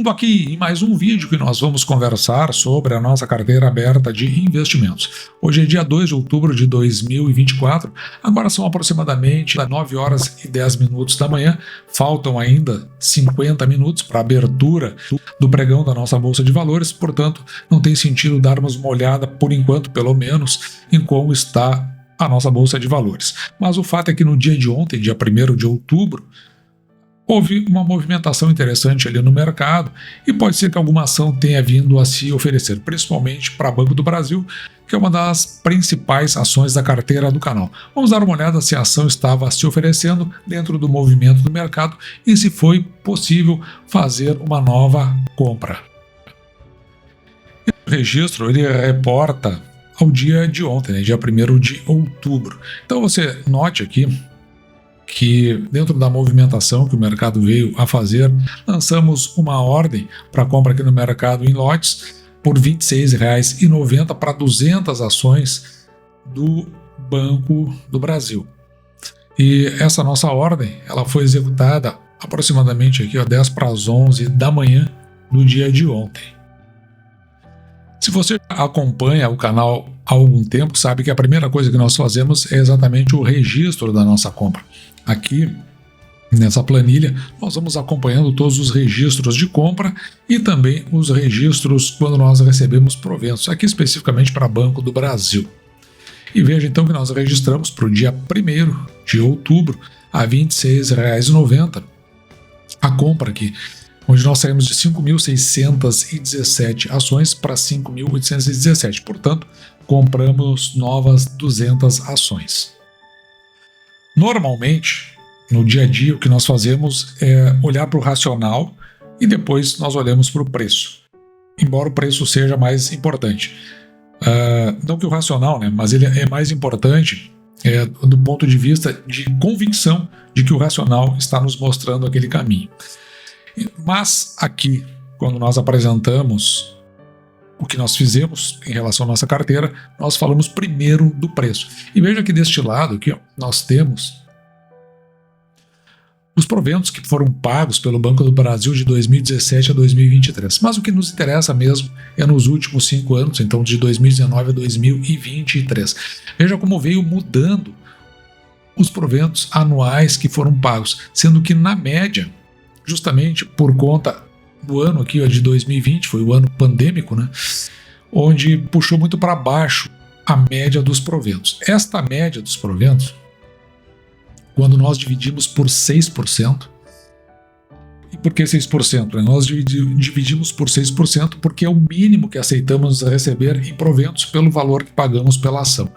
Bem-vindo aqui em mais um vídeo que nós vamos conversar sobre a nossa carteira aberta de investimentos. Hoje é dia 2 de outubro de 2024, agora são aproximadamente 9 horas e 10 minutos da manhã, faltam ainda 50 minutos para a abertura do pregão da nossa Bolsa de Valores, portanto não tem sentido darmos uma olhada, por enquanto pelo menos, em como está a nossa Bolsa de Valores. Mas o fato é que no dia de ontem, dia 1º de outubro, houve uma movimentação interessante ali no mercado e pode ser que alguma ação tenha vindo a se oferecer, principalmente para Banco do Brasil, que é uma das principais ações da carteira do canal. Vamos dar uma olhada se a ação estava se oferecendo dentro do movimento do mercado e se foi possível fazer uma nova compra. O registro ele reporta ao dia de ontem, né, dia 1º de outubro. Então você note aqui que dentro da movimentação que o mercado veio a fazer, lançamos uma ordem para compra aqui no mercado em lotes por R$ 26,90 para 200 ações do Banco do Brasil. E essa nossa ordem ela foi executada aproximadamente aqui, 10 para as 11 da manhã do dia de ontem. Se você acompanha o canal há algum tempo, sabe que a primeira coisa que nós fazemos é exatamente o registro da nossa compra. Aqui, nessa planilha, nós vamos acompanhando todos os registros de compra e também os registros quando nós recebemos proventos, aqui especificamente para Banco do Brasil. E veja então que nós registramos para o dia 1º de outubro a R$ 26,90 a compra aqui, onde nós saímos de 5.617 ações para 5.817, portanto, compramos novas 200 ações. Normalmente, no dia a dia, o que nós fazemos é olhar para o racional e depois nós olhamos para o preço, embora o preço seja mais importante. Não que o racional, né, mas ele é mais importante do ponto de vista de convicção de que o racional está nos mostrando aquele caminho. Mas aqui, quando nós apresentamos o que nós fizemos em relação à nossa carteira, nós falamos primeiro do preço. E veja que deste lado aqui, nós temos os proventos que foram pagos pelo Banco do Brasil de 2017 a 2023. Mas o que nos interessa mesmo é nos últimos 5 anos, então de 2019 a 2023. Veja como veio mudando os proventos anuais que foram pagos, sendo que na média, justamente por conta do ano aqui de 2020, foi o ano pandêmico, né, onde puxou muito para baixo a média dos proventos. Esta média dos proventos, quando nós dividimos por 6%, e por que 6%? Nós dividimos por 6% porque é o mínimo que aceitamos receber em proventos pelo valor que pagamos pela ação.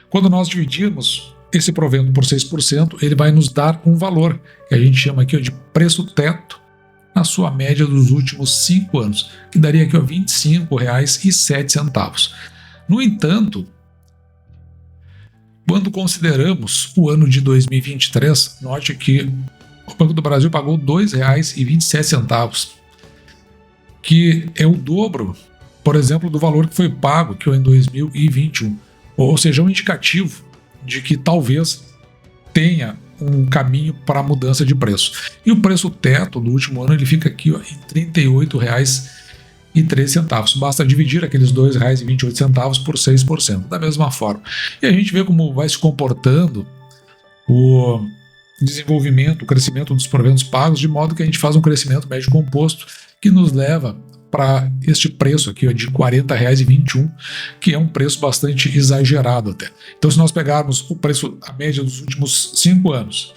Quando nós dividimos esse provento por 6%, ele vai nos dar um valor, que a gente chama aqui de preço teto, na sua média dos últimos 5 anos, que daria aqui R$ 25,07. No entanto, quando consideramos o ano de 2023, note que o Banco do Brasil pagou R$ 2,27, que é o dobro, por exemplo, do valor que foi pago aqui em 2021, ou seja, um indicativo de que talvez tenha um caminho para a mudança de preço. E o preço teto do último ano ele fica aqui em R$ 38,03. Basta dividir aqueles R$ 2,28 por 6%, da mesma forma. E a gente vê como vai se comportando o desenvolvimento, o crescimento dos proventos pagos, de modo que a gente faz um crescimento médio composto que nos leva para este preço aqui de R$ 40,21, que é um preço bastante exagerado até. Então, se nós pegarmos o preço, a média dos últimos 5 anos,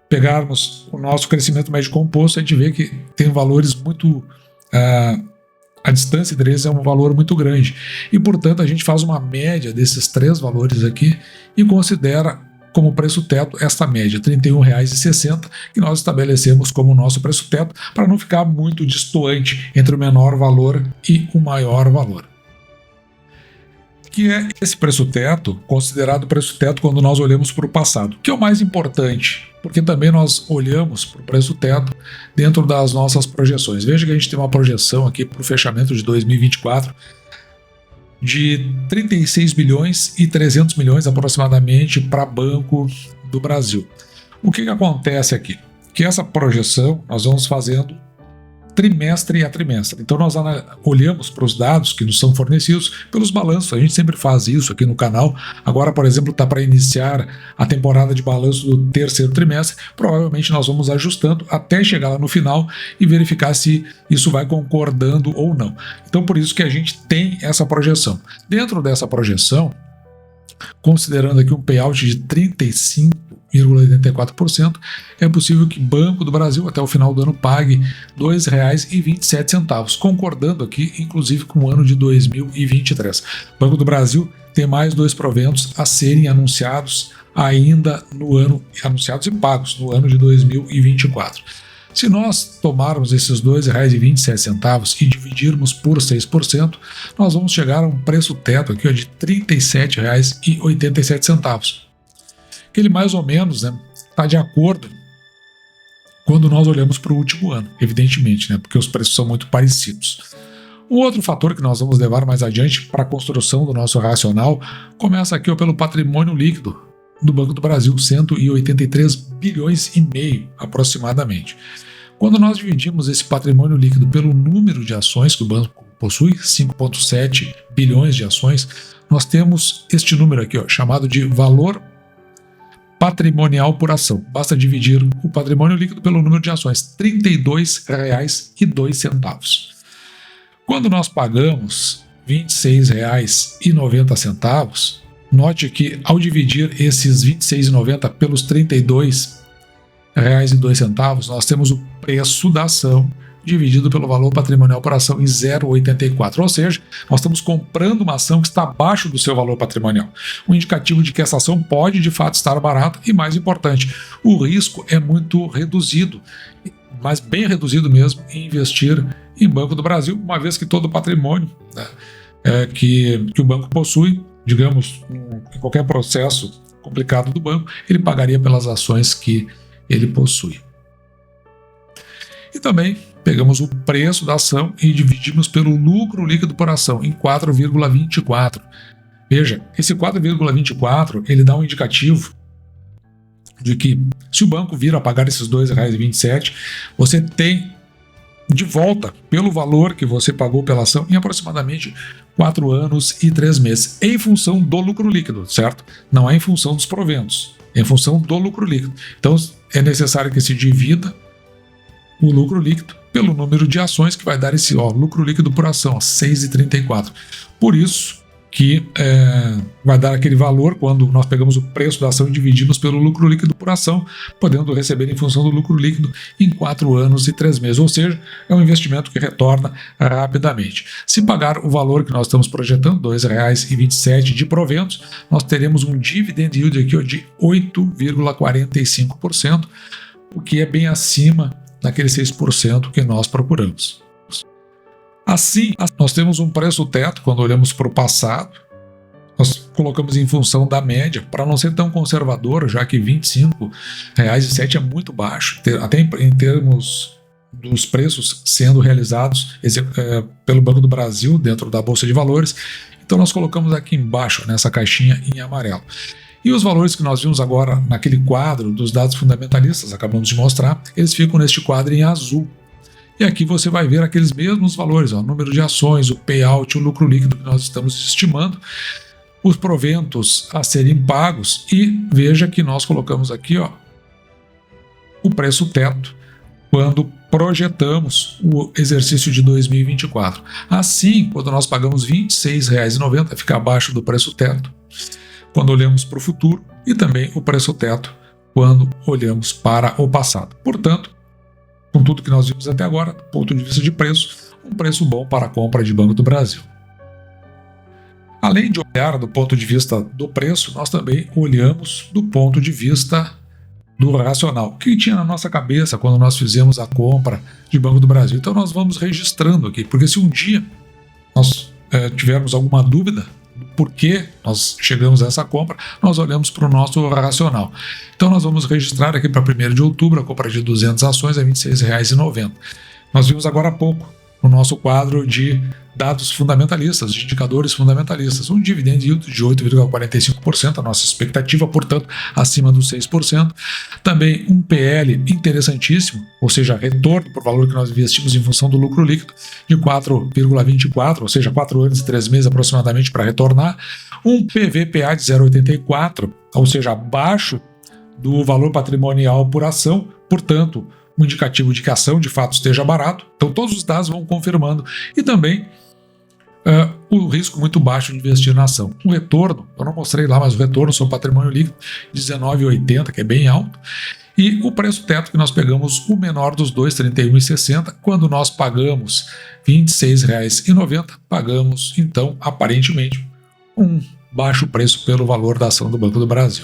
pegarmos o nosso crescimento médio composto, a gente vê que tem valores muito... a distância entre eles é um valor muito grande. E, portanto, a gente faz uma média desses 3 valores aqui e considera como preço teto esta média, R$ 31,60, que nós estabelecemos como nosso preço teto, para não ficar muito distoante entre o menor valor e o maior valor. Que é esse preço teto, considerado preço teto quando nós olhamos para o passado, que é o mais importante, porque também nós olhamos para o preço teto dentro das nossas projeções. Veja que a gente tem uma projeção aqui para o fechamento de 2024 de 36 bilhões e 300 milhões aproximadamente para Banco do Brasil. O que acontece aqui? Que essa projeção nós vamos fazendo trimestre a trimestre. Então nós olhamos para os dados que nos são fornecidos pelos balanços, a gente sempre faz isso aqui no canal. Agora, por exemplo, está para iniciar a temporada de balanço do terceiro trimestre, provavelmente nós vamos ajustando até chegar lá no final e verificar se isso vai concordando ou não. Então por isso que a gente tem essa projeção. Dentro dessa projeção, considerando aqui um payout de 35,84%, é possível que Banco do Brasil até o final do ano pague R$ 2,27, concordando aqui inclusive com o ano de 2023. Banco do Brasil tem mais 2 proventos a serem anunciados ainda no ano, anunciados e pagos no ano de 2024. Se nós tomarmos esses R$ 2,27 e dividirmos por 6%, nós vamos chegar a um preço teto aqui, ó, de R$ 37,87. Que ele mais ou menos está de acordo quando nós olhamos para o último ano, evidentemente, porque os preços são muito parecidos. Um outro fator que nós vamos levar mais adiante para a construção do nosso racional começa aqui pelo patrimônio líquido do Banco do Brasil, 183 bilhões e meio aproximadamente. Quando nós dividimos esse patrimônio líquido pelo número de ações que o banco possui, 5,7 bilhões de ações, nós temos este número aqui, ó, chamado de valor patrimonial por ação. Basta dividir o patrimônio líquido pelo número de ações, R$ 32,02. Quando nós pagamos R$ 26,90, note que ao dividir esses R$ 26,90 pelos R$ 32,02, nós temos o preço da ação dividido pelo valor patrimonial por ação em 0,84, ou seja, nós estamos comprando uma ação que está abaixo do seu valor patrimonial, um indicativo de que essa ação pode de fato estar barata e, mais importante, o risco é muito reduzido, mas bem reduzido mesmo, em investir em Banco do Brasil, uma vez que todo o patrimônio que o banco possui, digamos, em qualquer processo complicado do banco, ele pagaria pelas ações que ele possui. E também pegamos o preço da ação e dividimos pelo lucro líquido por ação em 4,24. Veja, esse 4,24 ele dá um indicativo de que se o banco vir a pagar esses R$ 2,27, você tem de volta pelo valor que você pagou pela ação em aproximadamente 4 anos e 3 meses, em função do lucro líquido, certo? Não é em função dos proventos, é em função do lucro líquido. Então é necessário que se divida o lucro líquido pelo número de ações, que vai dar esse lucro líquido por ação, 6,34. Por isso que vai dar aquele valor quando nós pegamos o preço da ação e dividimos pelo lucro líquido por ação, podendo receber em função do lucro líquido em 4 anos e 3 meses, ou seja, é um investimento que retorna rapidamente. Se pagar o valor que nós estamos projetando, R$ 2,27 de proventos, nós teremos um dividend yield aqui, de 8,45%, o que é bem acima daquele 6% que nós procuramos. Assim, nós temos um preço teto quando olhamos para o passado, nós colocamos em função da média, para não ser tão conservador, já que R$ 25,07 é muito baixo, até em termos dos preços sendo realizados pelo Banco do Brasil dentro da Bolsa de Valores. Então nós colocamos aqui embaixo, nessa caixinha em amarelo. E os valores que nós vimos agora naquele quadro dos dados fundamentalistas, acabamos de mostrar, eles ficam neste quadro em azul. E aqui você vai ver aqueles mesmos valores, o número de ações, o payout, o lucro líquido que nós estamos estimando, os proventos a serem pagos, e veja que nós colocamos aqui o preço teto quando projetamos o exercício de 2024. Assim, quando nós pagamos R$ 26,90, fica abaixo do preço teto quando olhamos para o futuro, e também o preço teto quando olhamos para o passado. Portanto, com tudo que nós vimos até agora, do ponto de vista de preço, um preço bom para a compra de Banco do Brasil. Além de olhar do ponto de vista do preço, nós também olhamos do ponto de vista do racional. O que tinha na nossa cabeça quando nós fizemos a compra de Banco do Brasil? Então nós vamos registrando aqui, porque se um dia nós tivermos alguma dúvida do porquê nós chegamos a essa compra, nós olhamos para o nosso racional. Então nós vamos registrar aqui para 1º de outubro a compra de 200 ações a R$ 26,90. Nós vimos agora há pouco no nosso quadro de dados fundamentalistas, de indicadores fundamentalistas. Um dividend yield de 8,45%, a nossa expectativa, portanto, acima dos 6%. Também um PL interessantíssimo, ou seja, retorno por valor que nós investimos em função do lucro líquido, de 4,24, ou seja, 4 anos e 3 meses aproximadamente para retornar. Um PVPA de 0,84, ou seja, abaixo do valor patrimonial por ação, portanto, um indicativo de que a ação de fato esteja barato. Então todos os dados vão confirmando. E também o risco muito baixo de investir na ação. O retorno, eu não mostrei lá, mas o retorno sobre patrimônio líquido, 19,80, que é bem alto. E o preço teto que nós pegamos, o menor dos dois, R$ 31,60. Quando nós pagamos R$ 26,90, pagamos, então, aparentemente, um baixo preço pelo valor da ação do Banco do Brasil.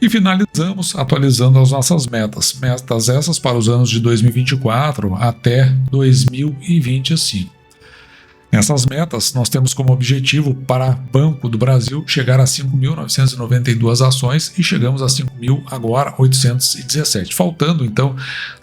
E finalizamos atualizando as nossas metas. Metas essas para os anos de 2024 até 2025. Nessas metas, nós temos como objetivo para Banco do Brasil chegar a 5.992 ações e chegamos a 5.000 agora, 817. Faltando, então,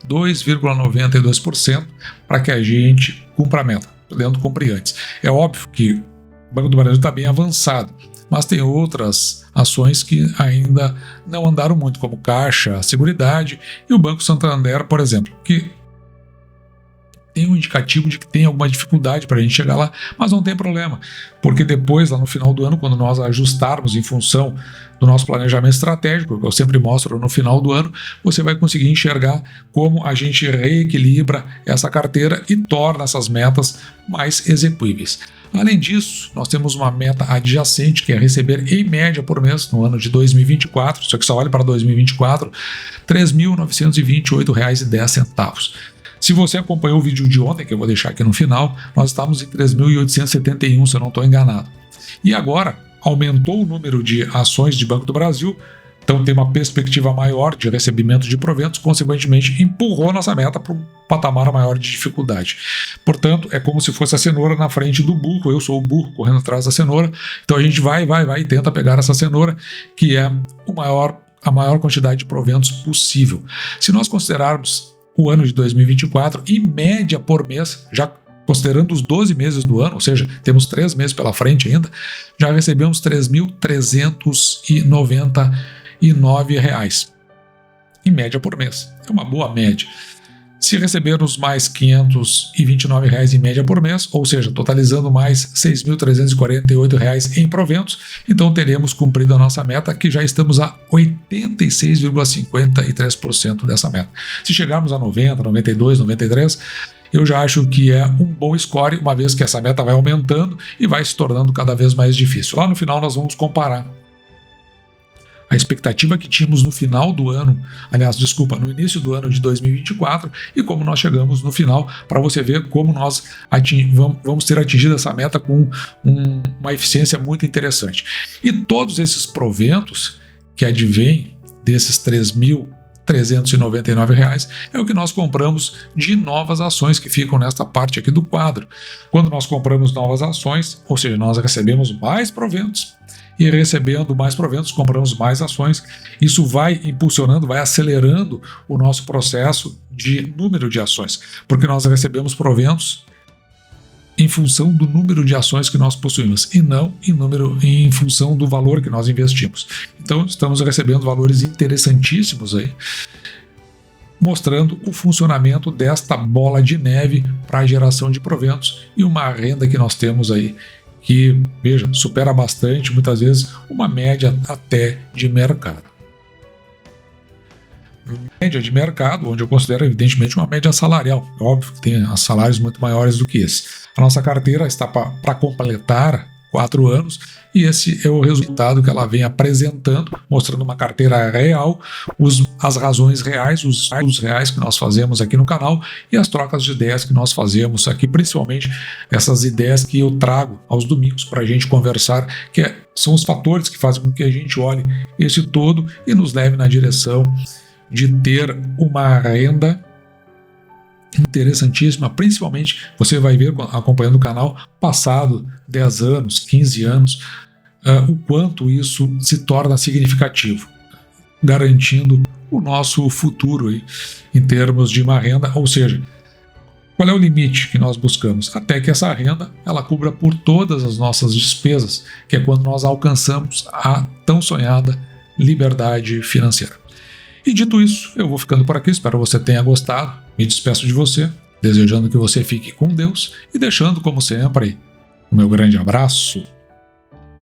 2,92% para que a gente cumpra a meta, podendo cumprir antes. É óbvio que o Banco do Brasil está bem avançado, mas tem outras ações que ainda não andaram muito, como Caixa, Seguridade e o Banco Santander, por exemplo, que tem um indicativo de que tem alguma dificuldade para a gente chegar lá, mas não tem problema, porque depois, lá no final do ano, quando nós ajustarmos em função do nosso planejamento estratégico, que eu sempre mostro no final do ano, você vai conseguir enxergar como a gente reequilibra essa carteira e torna essas metas mais execuíveis. Além disso, nós temos uma meta adjacente, que é receber em média por mês no ano de 2024, só que só olhe para 2024, R$ 3.928,10. Se você acompanhou o vídeo de ontem, que eu vou deixar aqui no final, nós estávamos em 3.871, se eu não estou enganado. E agora, aumentou o número de ações de Banco do Brasil, então tem uma perspectiva maior de recebimento de proventos, consequentemente empurrou nossa meta para um patamar maior de dificuldade. Portanto, é como se fosse a cenoura na frente do burro, eu sou o burro correndo atrás da cenoura, então a gente vai e tenta pegar essa cenoura, que é a maior quantidade de proventos possível. Se nós considerarmos o ano de 2024, em média por mês, já considerando os 12 meses do ano, ou seja, temos 3 meses pela frente ainda, já recebemos R$ 3.399 em média por mês. É uma boa média. Se recebermos mais R$ 529 em média por mês, ou seja, totalizando mais R$ 6.348 em proventos, então teremos cumprido a nossa meta, que já estamos a 86,53% dessa meta. Se chegarmos a 90, 92, 93, eu já acho que é um bom score, uma vez que essa meta vai aumentando e vai se tornando cada vez mais difícil. Lá no final nós vamos comparar a expectativa que tínhamos no final do ano, no início do ano de 2024 e como nós chegamos no final, para você ver como nós vamos ter atingido essa meta com uma eficiência muito interessante. E todos esses proventos que advêm desses R$ 3.399 é o que nós compramos de novas ações que ficam nesta parte aqui do quadro. Quando nós compramos novas ações, ou seja, nós recebemos mais proventos, e recebendo mais proventos, compramos mais ações. Isso vai impulsionando, vai acelerando o nosso processo de número de ações, porque nós recebemos proventos em função do número de ações que nós possuímos e não em função do valor que nós investimos. Então, estamos recebendo valores interessantíssimos aí, mostrando o funcionamento desta bola de neve para a geração de proventos e uma renda que nós temos aí que, veja, supera bastante, muitas vezes, uma média até de mercado. Média de mercado, onde eu considero, evidentemente, uma média salarial. É óbvio que tem salários muito maiores do que esse. A nossa carteira está para completar 4 anos e esse é o resultado que ela vem apresentando, mostrando uma carteira real, as razões reais, os reais que nós fazemos aqui no canal e as trocas de ideias que nós fazemos aqui, principalmente essas ideias que eu trago aos domingos para a gente conversar, que são os fatores que fazem com que a gente olhe esse todo e nos leve na direção de ter uma renda interessantíssima, principalmente você vai ver acompanhando o canal passado 10 anos, 15 anos, o quanto isso se torna significativo, garantindo o nosso futuro aí, em termos de uma renda, ou seja, Qual é o limite que nós buscamos? Até que essa renda ela cubra por todas as nossas despesas, que é quando nós alcançamos a tão sonhada liberdade financeira. E dito isso, eu vou ficando por aqui, espero que você tenha gostado. Me despeço de você, desejando que você fique com Deus e deixando, como sempre, o meu grande abraço.